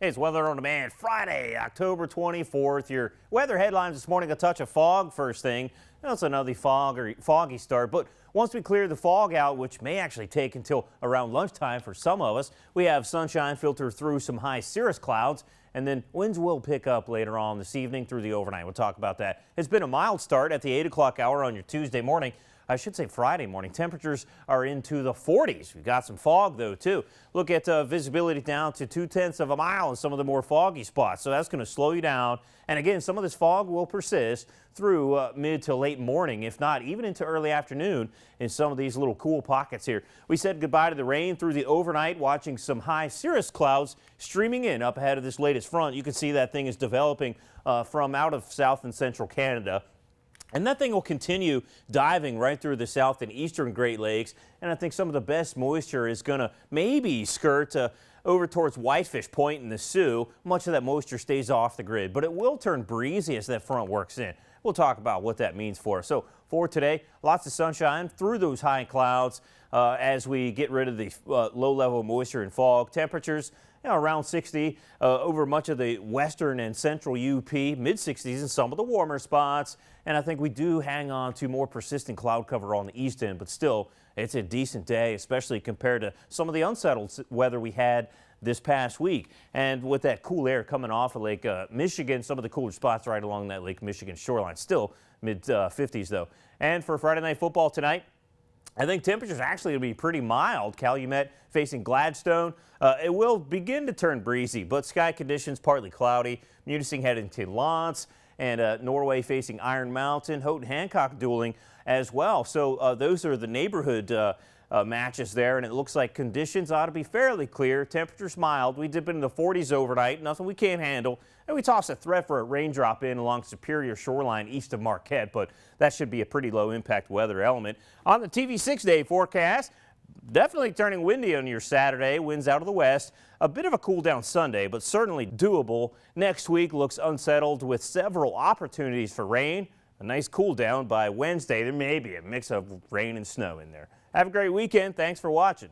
Hey, it's Weather on Demand, Friday, October 24th. Your weather headlines this morning, a touch of fog first thing. It's another foggy start, but once we clear the fog out, which may actually take until around lunchtime for some of us, we have sunshine filter through some high cirrus clouds, and then winds will pick up later on this evening through the overnight. We'll talk about that. It's been a mild start at the 8 o'clock hour on your Tuesday morning. I should say Friday morning. Temperatures are into the 40s. We've got some fog, though, too. Look at visibility down to 0.2 of a mile in some of the more foggy spots. So that's going to slow you down. And again, some of this fog will persist through mid to late morning, if not even into early afternoon in some of these little cool pockets here. We said goodbye to the rain through the overnight, watching some high cirrus clouds streaming in up ahead of this latest front. You can see that thing is developing from out of south and central Canada. And that thing will continue diving right through the south and eastern Great Lakes. And I think some of the best moisture is going to maybe skirt over towards Whitefish Point in the Sioux. Much of that moisture stays off the grid, but it will turn breezy as that front works in. We'll talk about what that means for us. So for today, lots of sunshine through those high clouds as we get rid of the low-level moisture and fog. Temperatures around 60 over much of the western and central UP, mid-60s in some of the warmer spots. And I think we do hang on to more persistent cloud cover on the east end, but still, it's a decent day, especially compared to some of the unsettled weather we had this past week. And with that cool air coming off of Lake Michigan, some of the cooler spots right along that Lake Michigan shoreline, still mid-50s though. And for Friday Night Football tonight, I think temperatures actually will be pretty mild. Calumet facing Gladstone. It will begin to turn breezy, but sky conditions partly cloudy. Munising heading to Lance, and Norway facing Iron Mountain. Houghton Hancock dueling as well. So those are the neighborhood matches there, and it looks like conditions ought to be fairly clear. Temperatures mild. We dip into the 40s overnight, nothing we can't handle. And we toss a threat for a raindrop in along Superior shoreline east of Marquette, but that should be a pretty low impact weather element. On the TV 6-day forecast, definitely turning windy on your Saturday. Winds out of the west. A bit of a cool down Sunday, but certainly doable. Next week looks unsettled with several opportunities for rain. A nice cool down by Wednesday. There may be a mix of rain and snow in there. Have a great weekend. Thanks for watching.